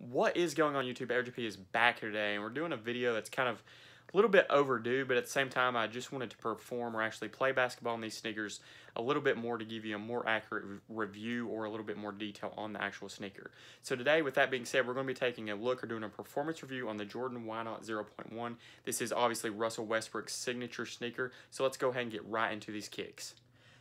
What is going on YouTube? AirGP is back here today, and we're doing a video that's kind of a little bit overdue, but at the same time, I just wanted to perform or actually play basketball in these sneakers a little bit more to give you a more accurate review or a little bit more detail on the actual sneaker. So today, with that being said, we're going to be taking a look or doing a performance review on the Jordan Why Not 0.1. This is obviously Russell Westbrook's signature sneaker, so let's go ahead and get right into these kicks.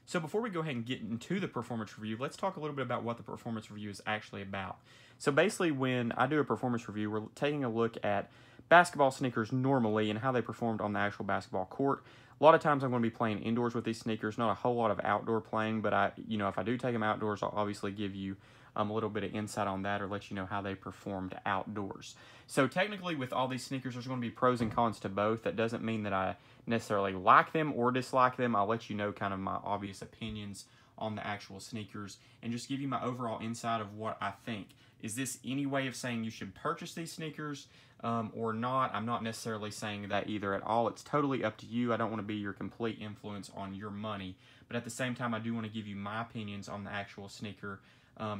So before we go ahead and get into the performance review, let's talk a little bit about what the performance review is actually about. So basically, when I do a performance review, we're taking a look at basketball sneakers normally and how they performed on the actual basketball court. A lot of times I'm going to be playing indoors with these sneakers, not a whole lot of outdoor playing, but if I do take them outdoors, I'll obviously give you a little bit of insight on that or let you know how they performed outdoors. So technically with all these sneakers, there's going to be pros and cons to both. That doesn't mean that I necessarily like them or dislike them. I'll let you know kind of my obvious opinions on the actual sneakers and just give you my overall insight of what I think. Is this any way of saying you should purchase these sneakers or not? I'm not necessarily saying that either at all. It's totally up to you. I don't want to be your complete influence on your money, but at the same time, I do want to give you my opinions on the actual sneaker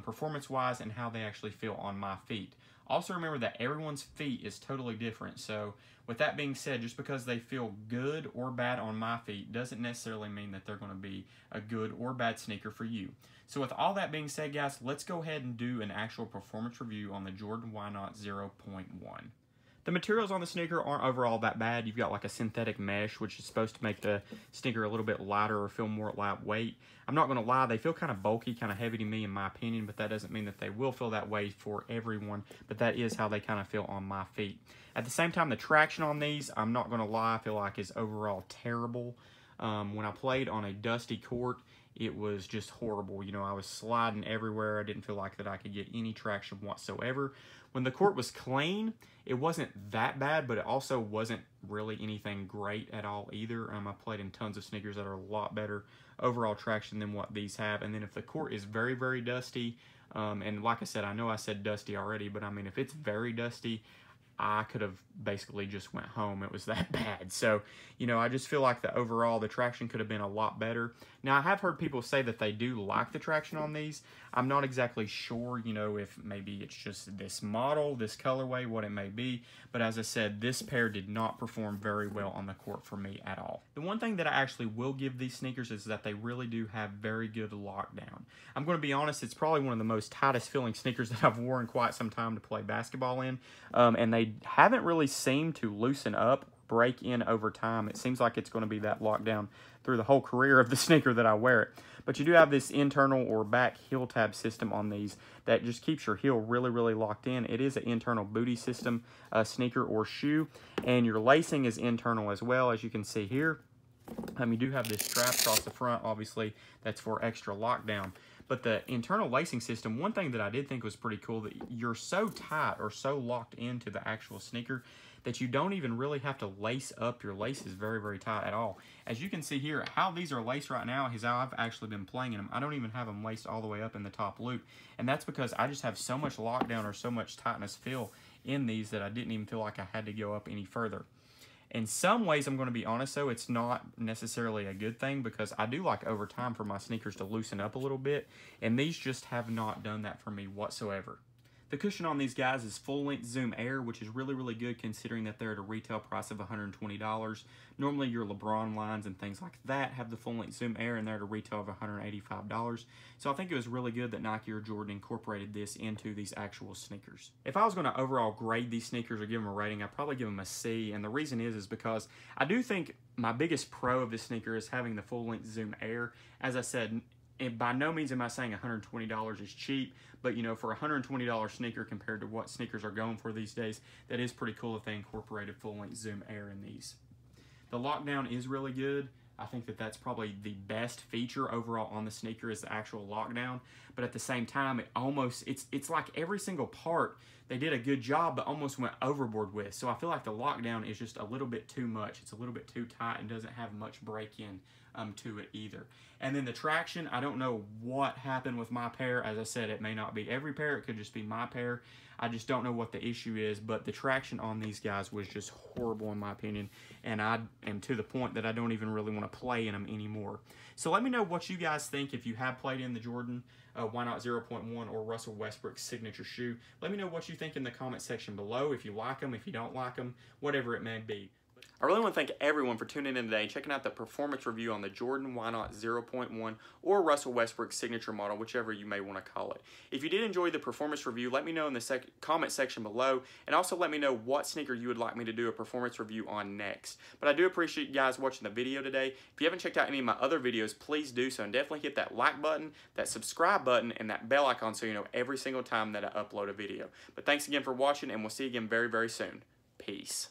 performance-wise and how they actually feel on my feet. Also remember that everyone's feet is totally different. So with that being said, just because they feel good or bad on my feet doesn't necessarily mean that they're going to be a good or bad sneaker for you. So with all that being said, guys, let's go ahead and do an actual performance review on the Jordan Why Not 0.1. The materials on the sneaker aren't overall that bad. You've got like a synthetic mesh, which is supposed to make the sneaker a little bit lighter or feel more lightweight. I'm not going to lie, they feel kind of bulky, kind of heavy to me in my opinion, but that doesn't mean that they will feel that way for everyone, but that is how they kind of feel on my feet. At the same time, the traction on these, I'm not going to lie, I feel like is overall terrible. When I played on a dusty court, it was just horrible. You know, I was sliding everywhere. I didn't feel like that I could get any traction whatsoever. When the court was clean, it wasn't that bad, but it also wasn't really anything great at all either. I played in tons of sneakers that are a lot better overall traction than what these have. And then if the court is very, very dusty, and like I said, I know I said dusty already, but I mean, if it's very dusty, I could have basically just went home. It was that bad. So, you know, I just feel like the traction could have been a lot better. Now, I have heard people say that they do like the traction on these. I'm not exactly sure, you know, if maybe it's just this model, this colorway, what it may be. But as I said, this pair did not perform very well on the court for me at all. The one thing that I actually will give these sneakers is that they really do have very good lockdown. I'm going to be honest, it's probably one of the most tightest feeling sneakers that I've worn in quite some time to play basketball in. And they haven't really seemed to loosen up, break in over time. It seems like it's going to be that lockdown through the whole career of the sneaker that I wear it. But you do have this internal or back heel tab system on these that just keeps your heel really, really locked in. It is an internal booty system sneaker or shoe, and your lacing is internal as well, as you can see here. You do have this strap across the front, obviously, that's for extra lockdown. But the internal lacing system, one thing that I did think was pretty cool, that you're so tight or so locked into the actual sneaker that you don't even really have to lace up your laces very, very tight at all. As you can see here, how these are laced right now is how I've actually been playing in them. I don't even have them laced all the way up in the top loop. And that's because I just have so much lockdown or so much tightness feel in these that I didn't even feel like I had to go up any further. In some ways, I'm going to be honest, though, it's not necessarily a good thing because I do like over time for my sneakers to loosen up a little bit, and these just have not done that for me whatsoever. The cushion on these guys is full-length Zoom Air, which is really, really good considering that they're at a retail price of $120. Normally, your LeBron lines and things like that have the full-length Zoom Air, and they're at a retail of $185. So I think it was really good that Nike or Jordan incorporated this into these actual sneakers. If I was going to overall grade these sneakers or give them a rating, I'd probably give them a C, and the reason is because I do think my biggest pro of this sneaker is having the full-length Zoom Air. As I said, and by no means am I saying $120 is cheap, but you know, for a $120 sneaker compared to what sneakers are going for these days, that is pretty cool that they incorporated full-length Zoom Air in these. The lockdown is really good. I think that that's probably the best feature overall on the sneaker is the actual lockdown, but at the same time, it's like every single part they did a good job, but almost went overboard with. So I feel like the lockdown is just a little bit too much. It's a little bit too tight and doesn't have much break in to it either. And then the traction, I don't know what happened with my pair. As I said, it may not be every pair. It could just be my pair. I just don't know what the issue is, but the traction on these guys was just horrible in my opinion, and I am to the point that I don't even really want to play in them anymore. So let me know what you guys think if you have played in the Jordan Why Not 0.1 or Russell Westbrook's signature shoe. Let me know what you think in the comment section below, if you like them, if you don't like them, whatever it may be. I really want to thank everyone for tuning in today and checking out the performance review on the Jordan Why Not 0.1 or Russell Westbrook signature model, whichever you may want to call it. If you did enjoy the performance review, let me know in the comment section below, and also let me know what sneaker you would like me to do a performance review on next. But I do appreciate you guys watching the video today. If you haven't checked out any of my other videos, please do so, and definitely hit that like button, that subscribe button, and that bell icon so you know every single time that I upload a video. But thanks again for watching, and we'll see you again very, very soon. Peace.